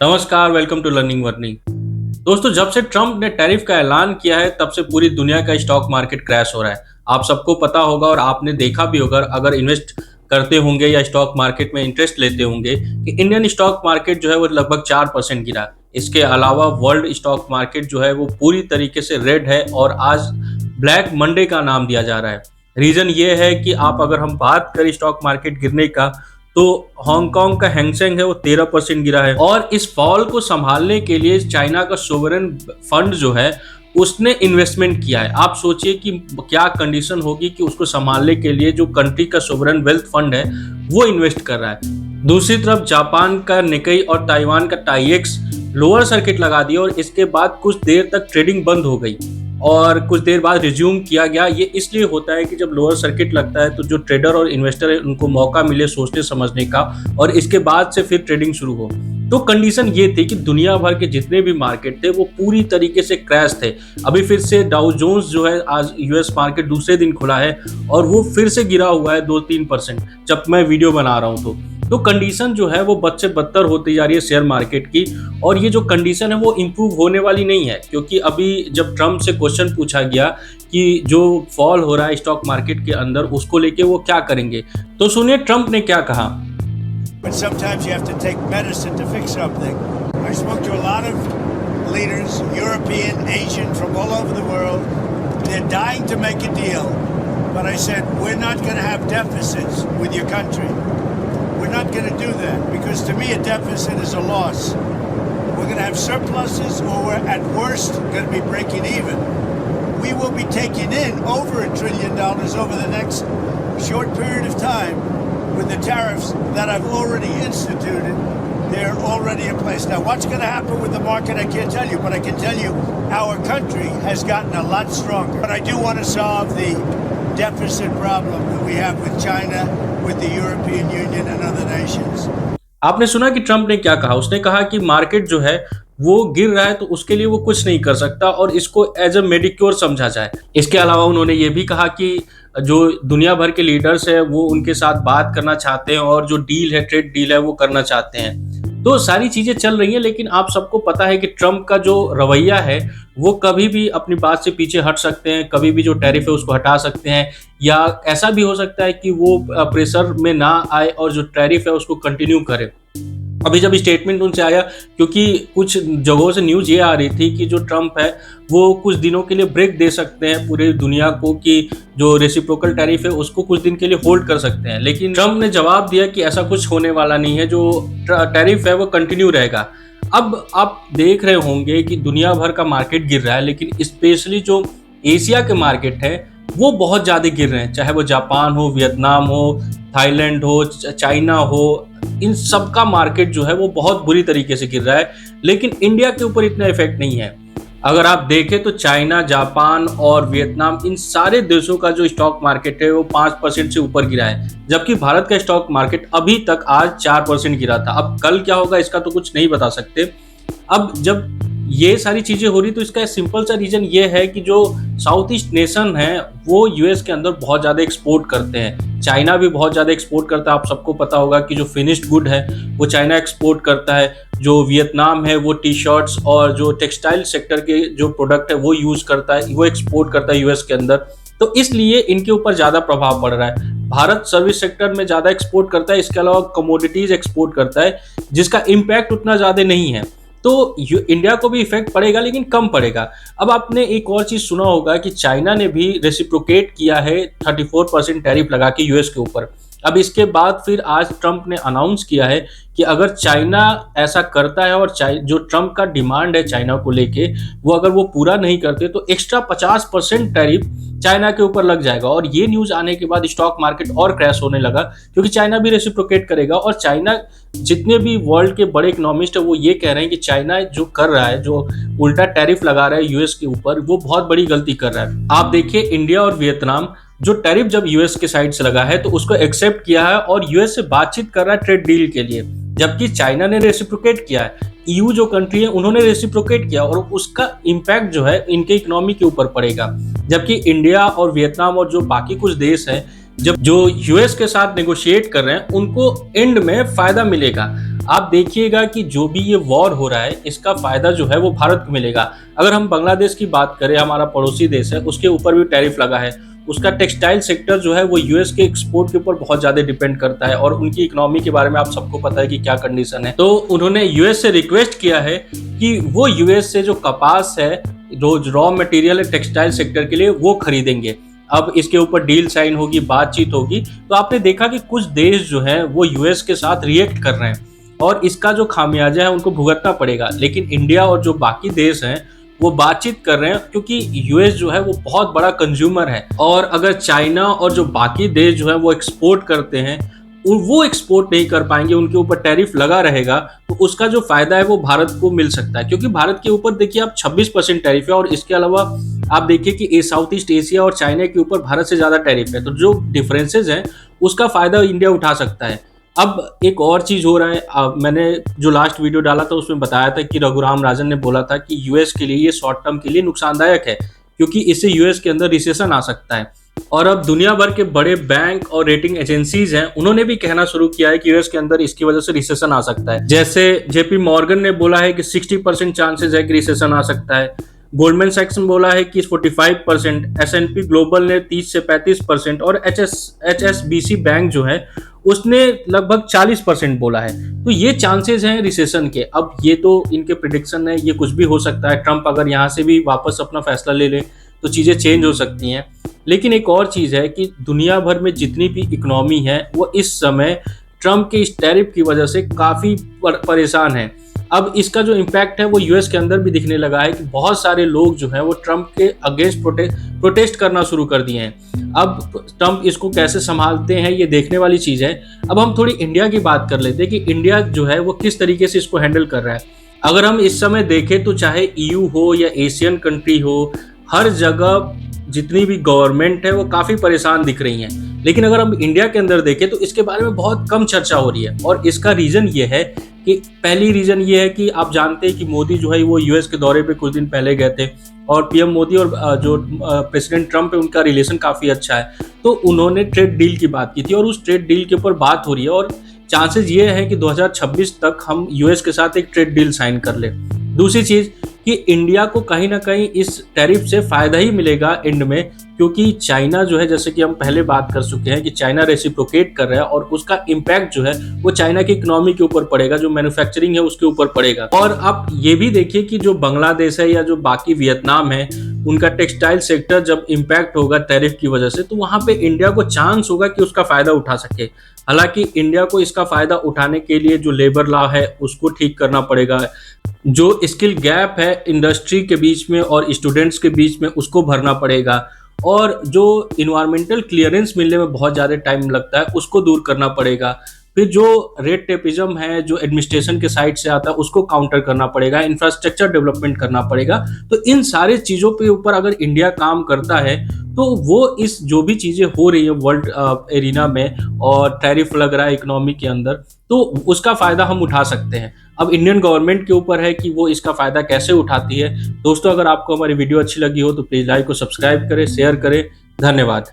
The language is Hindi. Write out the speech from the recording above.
नमस्कार, वेलकम टू लर्निंग वर्निंग। दोस्तों, जब से ट्रम्प ने टैरिफ का ऐलान किया है तब से पूरी दुनिया का स्टॉक मार्केट क्रैश हो रहा है। आप सबको पता होगा और आपने देखा भी होगा अगर इन्वेस्ट करते होंगे या स्टॉक मार्केट में इंटरेस्ट लेते होंगे कि इंडियन स्टॉक मार्केट जो है वो लगभग 4% गिरा। इसके अलावा वर्ल्ड स्टॉक मार्केट जो है वो पूरी तरीके से रेड है और आज ब्लैक मंडे का नाम दिया जा रहा है। रीज़न ये है कि आप अगर हम बात करें स्टॉक मार्केट गिरने का, तो हांगकांग का हैंगसेंग है वो 13% गिरा है और इस फॉल को संभालने के लिए चाइना का सोवरेन फंड जो है उसने इन्वेस्टमेंट किया है। आप सोचिए कि क्या कंडीशन होगी कि उसको संभालने के लिए जो कंट्री का सोवरेन वेल्थ फंड है वो इन्वेस्ट कर रहा है। दूसरी तरफ जापान का निकाई और ताइवान का टाईएक्स लोअर सर्किट लगा दिया और इसके बाद कुछ देर तक ट्रेडिंग बंद हो गई और कुछ देर बाद रिज्यूम किया गया। ये इसलिए होता है कि जब लोअर सर्किट लगता है तो जो ट्रेडर और इन्वेस्टर है उनको मौका मिले सोचने समझने का और इसके बाद से फिर ट्रेडिंग शुरू हो। तो कंडीशन ये थी कि दुनिया भर के जितने भी मार्केट थे वो पूरी तरीके से क्रैश थे। अभी फिर से डाउ जोन्स जो है, आज यूएस मार्केट दूसरे दिन खुला है और वो फिर से गिरा हुआ है 2-3% जब मैं वीडियो बना रहा हूँ। तो कंडीशन जो है वो बद से बदतर होती जा रही है शेयर मार्केट की और ये जो कंडीशन है वो इम्प्रूव होने वाली नहीं है, क्योंकि अभी जब ट्रम्प से क्वेश्चन पूछा गया कि जो फॉल हो रहा है स्टॉक मार्केट के अंदर उसको लेके वो क्या करेंगे, तो सुनिए ट्रम्प ने क्या कहा। But sometimes you have to take medicine to fix something. I spoke to a lot of leaders, European, Asian, from all over the world. They're dying to make a deal. But I said, we're not going to have deficits with your country. We're not going to do that because to me a deficit is a loss. We're going to have surpluses or we're at worst going to be breaking even. We will be taking in over $1 trillion over the next short period of time with the tariffs that I've already instituted. They're already in place. Now what's going to happen with the market I can't tell you, but I can tell you our country has gotten a lot stronger. But I do want to solve the deficit problem that we have with China, with the European Union and other nations. आपने सुना कि ट्रम्प ने क्या कहा। उसने कहा कि मार्केट जो है वो गिर रहा है तो उसके लिए वो कुछ नहीं कर सकता और इसको एज अ मेडिक्योर समझा जाए। इसके अलावा उन्होंने ये भी कहा कि जो दुनिया भर के लीडर्स है वो उनके साथ बात करना चाहते हैं और जो डील है, ट्रेड डील है, वो करना चाहते हैं। तो सारी चीजें चल रही हैं, लेकिन आप सबको पता है कि ट्रम्प का जो रवैया है वो कभी भी अपनी बात से पीछे हट सकते हैं, कभी भी जो टैरिफ है उसको हटा सकते हैं, या ऐसा भी हो सकता है कि वो प्रेशर में ना आए और जो टैरिफ है उसको कंटिन्यू करे। अभी जब स्टेटमेंट उनसे आया, क्योंकि कुछ जगहों से न्यूज़ ये आ रही थी कि जो ट्रम्प है वो कुछ दिनों के लिए ब्रेक दे सकते हैं पूरी दुनिया को कि जो रेसिप्रोकल टैरिफ है उसको कुछ दिन के लिए होल्ड कर सकते हैं, लेकिन ट्रम्प ने जवाब दिया कि ऐसा कुछ होने वाला नहीं है, जो टैरिफ है वो कंटिन्यू रहेगा। अब आप देख रहे होंगे कि दुनिया भर का मार्केट गिर रहा है, लेकिन स्पेशली जो एशिया के मार्केट है वो बहुत ज़्यादा गिर रहे हैं, चाहे वो जापान हो, वियतनाम हो, थाईलैंड हो, चाइना हो, इन सब का मार्केट जो है वो बहुत बुरी तरीके से गिर रहा है, लेकिन इंडिया के ऊपर इतना इफेक्ट नहीं है। अगर आप देखें तो चाइना, जापान और वियतनाम, इन सारे देशों का जो स्टॉक मार्केट है वो 5% से ऊपर गिरा है, जबकि भारत का स्टॉक मार्केट अभी तक आज 4% गिरा था। अब कल क्या होगा इसका तो कुछ नहीं बता सकते। अब जब ये सारी चीजें हो रही तो इसका सिंपल सा रीजन ये है कि जो साउथ ईस्ट नेशन है वो यूएस के अंदर बहुत ज़्यादा एक्सपोर्ट करते हैं। चाइना भी बहुत ज़्यादा एक्सपोर्ट करता है। आप सबको पता होगा कि जो फिनिश्ड गुड है वो चाइना एक्सपोर्ट करता है। जो वियतनाम है वो टी शर्ट्स और जो टेक्सटाइल सेक्टर के जो प्रोडक्ट है वो यूज़ करता है, वो एक्सपोर्ट करता है यूएस के अंदर। तो इसलिए इनके ऊपर ज़्यादा प्रभाव पड़ रहा है। भारत सर्विस सेक्टर में ज़्यादा एक्सपोर्ट करता है, इसके अलावा कमोडिटीज़ एक्सपोर्ट करता है, जिसका इम्पैक्ट उतना ज़्यादा नहीं है। तो इंडिया को भी इफेक्ट पड़ेगा लेकिन कम पड़ेगा। अब आपने एक और चीज सुना होगा कि चाइना ने भी रेसिप्रोकेट किया है 34% टैरिफ लगा के यूएस के ऊपर। अब इसके बाद फिर आज ट्रम्प ने अनाउंस किया है कि अगर चाइना ऐसा करता है और जो ट्रम्प का डिमांड है चाइना को लेके वो अगर वो पूरा नहीं करते तो एक्स्ट्रा 50% टैरिफ चाइना के ऊपर लग जाएगा। और ये न्यूज़ आने के बाद स्टॉक मार्केट और क्रैश होने लगा, क्योंकि चाइना भी रेसिप्रोकेट करेगा। और चाइना, जितने भी वर्ल्ड के बड़े इकोनॉमिस्ट है वो ये कह रहे हैं कि चाइना जो कर रहा है, जो उल्टा टैरिफ लगा रहा है यूएस के ऊपर, वो बहुत बड़ी गलती कर रहा है। आप देखिए इंडिया और वियतनाम जो टैरिफ जब यूएस के साइड से लगा है तो उसको एक्सेप्ट किया है और यूएस से बातचीत कर रहा है ट्रेड डील के लिए, जबकि चाइना ने रेसिप्रोकेट किया है। ईयू जो कंट्री है उन्होंने रेसिप्रोकेट किया और उसका इम्पैक्ट जो है इनके इकोनॉमी के ऊपर पड़ेगा। जबकि इंडिया और वियतनाम और जो बाकी कुछ देश हैं जब जो यूएस के साथ नेगोशिएट कर रहे हैं उनको एंड में फायदा मिलेगा। आप देखिएगा कि जो भी ये वॉर हो रहा है इसका फायदा जो है वो भारत को मिलेगा। अगर हम बांग्लादेश की बात करें, हमारा पड़ोसी देश है, उसके ऊपर भी टैरिफ लगा है। उसका टेक्सटाइल सेक्टर जो है वो यूएस के एक्सपोर्ट के ऊपर बहुत ज्यादा डिपेंड करता है और उनकी इकोनॉमी के बारे में आप सबको पता है कि क्या कंडीशन है। तो उन्होंने यूएस से रिक्वेस्ट किया है कि वो यूएस से जो कपास है, जो रॉ मटेरियल है टेक्सटाइल सेक्टर के लिए, वो खरीदेंगे। अब इसके ऊपर डील साइन होगी, बातचीत होगी। तो आपने देखा कि कुछ देश जो है वो यूएस के साथ रिएक्ट कर रहे हैं और इसका जो खामियाजा है उनको भुगतना पड़ेगा। लेकिन इंडिया और जो बाकी देश हैं वो बातचीत कर रहे हैं, क्योंकि यूएस जो है वो बहुत बड़ा कंज्यूमर है। और अगर चाइना और जो बाकी देश जो है वो एक्सपोर्ट करते हैं, वो एक्सपोर्ट नहीं कर पाएंगे, उनके ऊपर टैरिफ लगा रहेगा, तो उसका जो फायदा है वो भारत को मिल सकता है। क्योंकि भारत के ऊपर देखिए आप 26% टैरिफ है और इसके अलावा आप देखिए कि साउथ ईस्ट एशिया और चाइना के ऊपर भारत से ज्यादा टैरिफ है। तो जो डिफरेंसेस हैं उसका फायदा इंडिया उठा सकता है। अब एक और चीज हो रहा है, मैंने जो लास्ट वीडियो डाला था उसमें बताया था कि रघुराम राजन ने बोला था कि यूएस के लिए ये शॉर्ट टर्म के लिए नुकसानदायक है, क्योंकि इससे यूएस के अंदर रिसेशन आ सकता है। और अब दुनिया भर के बड़े बैंक और रेटिंग एजेंसीज हैं, उन्होंने भी कहना शुरू किया है कि यूएस के अंदर इसकी वजह से रिसेशन आ सकता है। जैसे जेपी मॉर्गन ने बोला है कि 60% चांसेस है कि रिसेशन आ सकता है। गोल्डमैन सैक्स ने बोला है कि 45%, एस&पी ग्लोबल ने 30 से 35% और एचएसबीसी बैंक जो है उसने लगभग 40% बोला है। तो ये चांसेस हैं रिसेशन के। अब ये तो इनके प्रिडिक्शन है, ये कुछ भी हो सकता है। ट्रंप अगर यहाँ से भी वापस अपना फैसला ले ले तो चीज़ें चेंज हो सकती हैं। लेकिन एक और चीज़ है कि दुनिया भर में जितनी भी इकोनॉमी है वो इस समय ट्रंप के इस टैरिफ की वजह से काफ़ी परेशान है। अब इसका जो इम्पैक्ट है वो यूएस के अंदर भी दिखने लगा है कि बहुत सारे लोग जो हैं वो ट्रंप के अगेंस्ट प्रोटेस्ट करना शुरू कर दिए हैं। अब ट्रंप इसको कैसे संभालते हैं ये देखने वाली चीज़ है। अब हम थोड़ी इंडिया की बात कर लेते हैं कि इंडिया जो है वो किस तरीके से इसको हैंडल कर रहा है। अगर हम इस समय देखें तो चाहे ईयू हो या एशियन कंट्री हो, हर जगह जितनी भी गवर्नमेंट है वो काफ़ी परेशान दिख रही हैं। लेकिन अगर हम इंडिया के अंदर देखें तो इसके बारे में बहुत कम चर्चा हो रही है। और इसका रीज़न ये है कि पहली रीज़न ये है कि आप जानते हैं कि मोदी जो है वो यूएस के दौरे पे कुछ दिन पहले गए थे और पीएम मोदी और जो प्रेसिडेंट ट्रंप है उनका रिलेशन काफ़ी अच्छा है। तो उन्होंने ट्रेड डील की बात की थी और उस ट्रेड डील के ऊपर बात हो रही है और चांसेस ये है कि 2026 तक हम यूएस के साथ एक ट्रेड डील साइन कर ले। दूसरी चीज़ कि इंडिया को कहीं ना कहीं इस टैरिफ से फायदा ही मिलेगा एंड में, क्योंकि चाइना जो है, जैसे कि हम पहले बात कर चुके हैं कि चाइना रेसिप्रोकेट कर रहा है और उसका इम्पैक्ट जो है वो चाइना की इकोनॉमी के ऊपर पड़ेगा, जो मैन्युफैक्चरिंग है उसके ऊपर पड़ेगा। और आप ये भी देखिए कि जो बांग्लादेश है या जो बाकी वियतनाम है, उनका टेक्सटाइल सेक्टर जब इम्पैक्ट होगा टैरिफ की वजह से, तो वहां पे इंडिया को चांस होगा कि उसका फायदा उठा सके। हालांकि इंडिया को इसका फायदा उठाने के लिए जो लेबर लॉ है उसको ठीक करना पड़ेगा, जो स्किल गैप है इंडस्ट्री के बीच में और स्टूडेंट्स के बीच में उसको भरना पड़ेगा, और जो इन्वायरमेंटल क्लियरेंस मिलने में बहुत ज़्यादा टाइम लगता है उसको दूर करना पड़ेगा। फिर जो रेड टेपिज्म है जो एडमिनिस्ट्रेशन के साइड से आता है उसको काउंटर करना पड़ेगा, इंफ्रास्ट्रक्चर डेवलपमेंट करना पड़ेगा। तो इन सारे चीज़ों के ऊपर अगर इंडिया काम करता है तो वो इस जो भी चीज़ें हो रही है वर्ल्ड एरिना में और टैरिफ लग रहा है इकोनॉमी के अंदर, तो उसका फ़ायदा हम उठा सकते हैं। अब इंडियन गवर्नमेंट के ऊपर है कि वो इसका फ़ायदा कैसे उठाती है। दोस्तों, अगर आपको हमारी वीडियो अच्छी लगी हो तो प्लीज़ लाइक और सब्सक्राइब करें, शेयर करें। धन्यवाद।